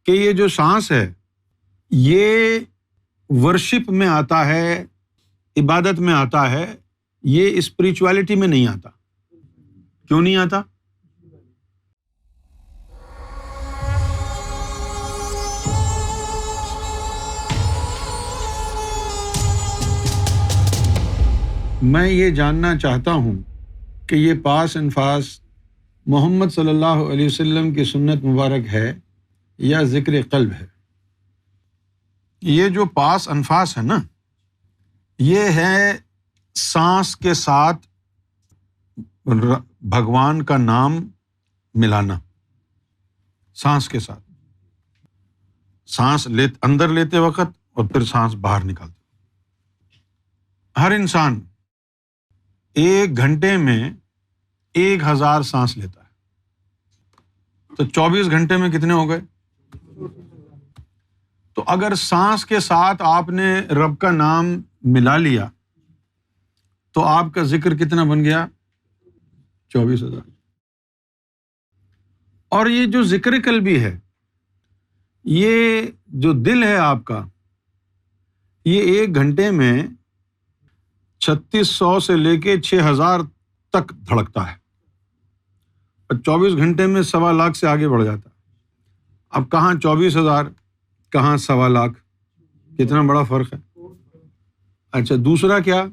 کہ یہ جو سانس ہے یہ ورشپ میں آتا ہے، عبادت میں آتا ہے، یہ اسپریچولیٹی میں نہیں آتا۔ کیوں نہیں آتا؟ میں یہ جاننا چاہتا ہوں کہ یہ پاس انفاس محمد صلی اللہ علیہ وسلم کی سنت مبارک ہے یا ذکر قلب ہے؟ یہ جو پاس انفاس ہے نا، یہ ہے سانس کے ساتھ بھگوان کا نام ملانا۔ سانس کے ساتھ، سانس اندر لیتے وقت اور پھر سانس باہر نکالتے۔ ہر انسان 1 گھنٹے میں 1000 سانس لیتا ہے، تو 24 گھنٹے میں کتنے ہو گئے؟ تو اگر سانس کے ساتھ آپ نے رب کا نام ملا لیا تو آپ کا ذکر کتنا بن گیا؟ 24,000۔ اور یہ جو ذکر قلبی ہے، یہ جو دل ہے آپ کا، یہ 1 گھنٹے میں 3600 سے لے کے 6000 تک دھڑکتا ہے، اور 24 گھنٹے میں 1.25 لاکھ سے آگے بڑھ جاتا ہے۔ اب کہاں 24,000، کہاں 1.25 لاکھ، کتنا بڑا فرق ہے۔ اچھا، دوسرا کیا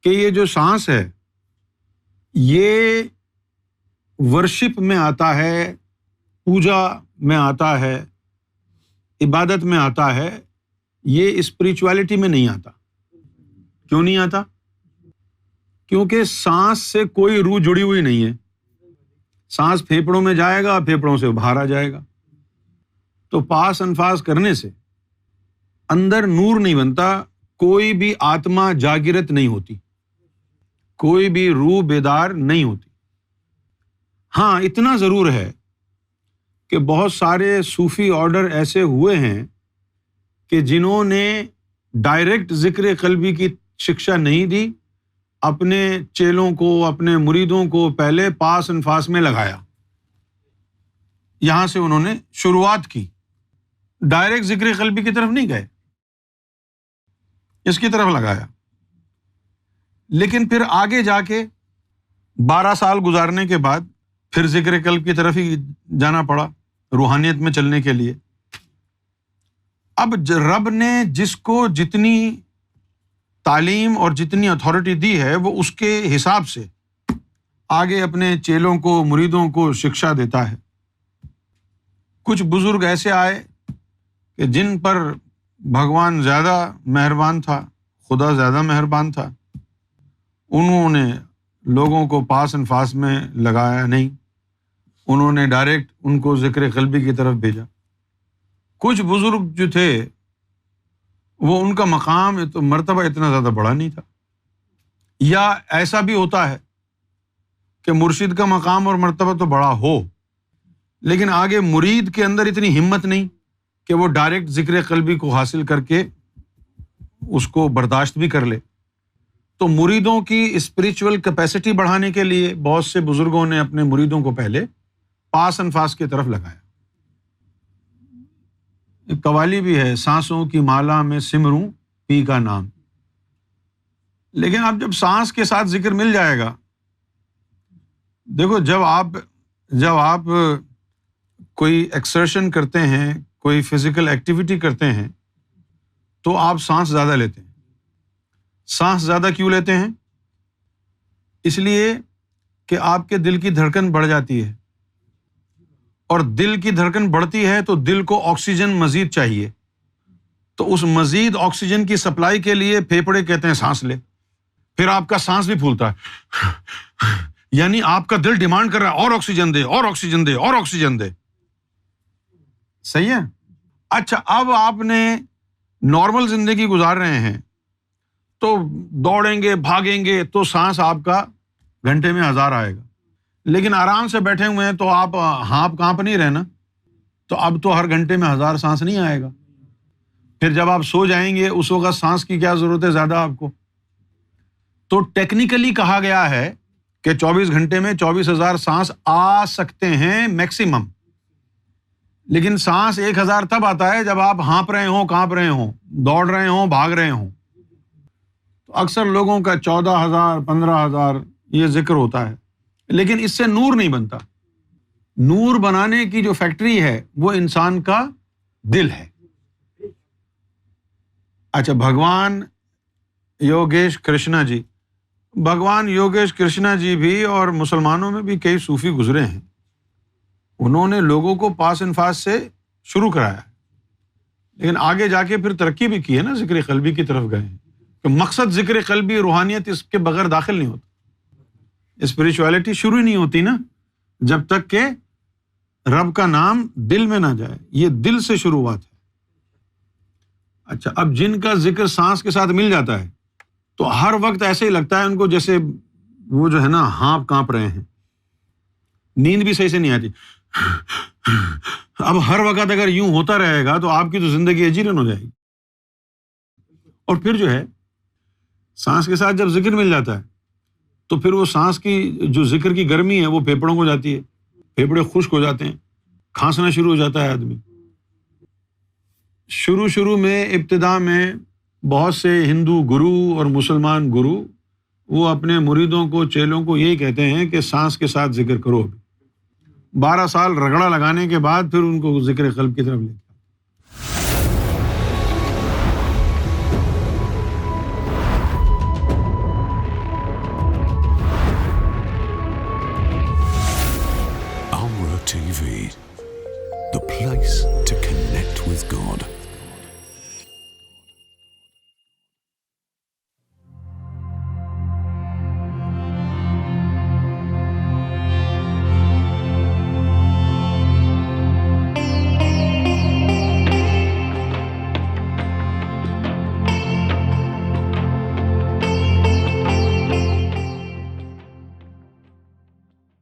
کہ یہ جو سانس ہے یہ ورشپ میں آتا ہے، پوجا میں آتا ہے، عبادت میں آتا ہے، یہ اسپریچولیٹی میں نہیں آتا۔ کیوں نہیں آتا؟ کیونکہ سانس سے کوئی روح جڑی ہوئی نہیں ہے۔ سانس پھیپھڑوں میں جائے گا، پھیپھڑوں سے باہر آ جائے گا۔ تو پاس انفاس کرنے سے اندر نور نہیں بنتا، کوئی بھی آتما جاگرت نہیں ہوتی، کوئی بھی روح بیدار نہیں ہوتی۔ ہاں، اتنا ضرور ہے کہ بہت سارے صوفی آرڈر ایسے ہوئے ہیں کہ جنہوں نے ڈائریکٹ ذکر قلبی کی شکشا نہیں دی، اپنے چیلوں کو، اپنے مریدوں کو پہلے پاس انفاس میں لگایا، یہاں سے انہوں نے شروعات کی، ڈائریکٹ ذکر قلبی کی طرف نہیں گئے، اس کی طرف لگایا۔ لیکن پھر آگے جا کے 12 سال گزارنے کے بعد پھر ذکر قلب کی طرف ہی جانا پڑا روحانیت میں چلنے کے لیے۔ اب رب نے جس کو جتنی تعلیم اور جتنی اتھارٹی دی ہے وہ اس کے حساب سے آگے اپنے چیلوں کو، مریدوں کو شکشا دیتا ہے۔ کچھ بزرگ ایسے آئے کہ جن پر بھگوان زیادہ مہربان تھا، خدا زیادہ مہربان تھا، انہوں نے لوگوں کو پاس انفاس میں لگایا نہیں، انہوں نے ڈائریکٹ ان کو ذکر قلبی کی طرف بھیجا۔ کچھ بزرگ جو تھے وہ ان کا مقام تو مرتبہ اتنا زیادہ بڑا نہیں تھا، یا ایسا بھی ہوتا ہے کہ مرشد کا مقام اور مرتبہ تو بڑا ہو لیکن آگے مرید کے اندر اتنی ہمت نہیں کہ وہ ڈائریکٹ ذکر قلبی کو حاصل کر کے اس کو برداشت بھی کر لے۔ تو مریدوں کی اسپریچول کیپیسٹی بڑھانے کے لیے بہت سے بزرگوں نے اپنے مریدوں کو پہلے پاس انفاس کی طرف لگایا۔ ایک قوالی بھی ہے، سانسوں کی مالا میں سمروں پی کا نام۔ لیکن اب جب سانس کے ساتھ ذکر مل جائے گا، دیکھو جب آپ کوئی ایکسرشن کرتے ہیں، کوئی فزیکل ایکٹیویٹی کرتے ہیں تو آپ سانس زیادہ لیتے ہیں۔ سانس زیادہ کیوں لیتے ہیں؟ اس لیے کہ آپ کے دل کی دھڑکن بڑھ جاتی ہے، اور دل کی دھڑکن بڑھتی ہے تو دل کو آکسیجن مزید چاہیے، تو اس مزید آکسیجن کی سپلائی کے لیے پھیپھڑے کہتے ہیں سانس لے، پھر آپ کا سانس بھی پھولتا ہے، یعنی آپ کا دل ڈیمانڈ کر رہا ہے اور آکسیجن دے، اور آکسیجن دے، اور آکسیجن دے۔ صحیح ہے؟ اچھا، اب آپ نے نارمل زندگی گزار رہے ہیں تو دوڑیں گے، بھاگیں گے تو سانس آپ کا گھنٹے میں 1000 آئے گا، لیکن آرام سے بیٹھے ہوئے ہیں تو آپ کانپ نہیں رہے نا، تو اب تو ہر گھنٹے میں 1000 سانس نہیں آئے گا۔ پھر جب آپ سو جائیں گے اس وقت سانس کی کیا ضرورت ہے زیادہ آپ کو؟ تو ٹیکنیکلی کہا گیا ہے کہ 24 گھنٹے میں 24,000 سانس آ سکتے ہیں میکسیمم، لیکن سانس 1000 تب آتا ہے جب آپ ہانپ رہے ہوں، کانپ رہے ہوں، دوڑ رہے ہوں، بھاگ رہے ہوں. تو اکثر لوگوں کا 14,000 15,000 یہ ذکر ہوتا ہے، لیکن اس سے نور نہیں بنتا. نور بنانے کی جو فیکٹری ہے وہ انسان کا دل ہے. اچھا، بھگوان یوگیش کرشنا جی، بھگوان یوگیش کرشنا جی بھی اور مسلمانوں میں بھی کئی صوفی گزرے ہیں. انہوں نے لوگوں کو پاس انفاس سے شروع کرایا، لیکن آگے جا کے پھر ترقی بھی کی ہے نا، ذکر قلبی کی طرف گئے ہیں. کہ مقصد ذکر قلبی، روحانیت اس کے بغیر داخل نہیں ہوتا. اسپریچولیٹی شروع ہی نہیں ہوتی نا جب تک کہ رب کا نام دل میں نہ جائے. یہ دل سے شروعات ہے. اچھا، اب جن کا ذکر سانس کے ساتھ مل جاتا ہے تو ہر وقت ایسے ہی لگتا ہے ان کو جیسے وہ جو ہے نا ہانپ کانپ رہے ہیں. نیند بھی صحیح سے نہیں آتی. اب ہر وقت اگر یوں ہوتا رہے گا تو آپ کی تو زندگی اجیرن ہو جائے گی. اور پھر جو ہے سانس کے ساتھ جب ذکر مل جاتا ہے تو پھر وہ سانس کی جو ذکر کی گرمی ہے وہ پھیپھڑوں کو جاتی ہے، پھیپھڑے خشک ہو جاتے ہیں، کھانسنا شروع ہو جاتا ہے آدمی. شروع میں ابتدا میں بہت سے ہندو گرو اور مسلمان گرو وہ اپنے مریدوں کو، چیلوں کو یہی کہتے ہیں کہ سانس کے ساتھ ذکر کرو. 12 سال رگڑا لگانے کے بعد پھر ان کو ذکر قلب کی طرف لے کے Amra TV, the place to connect with God.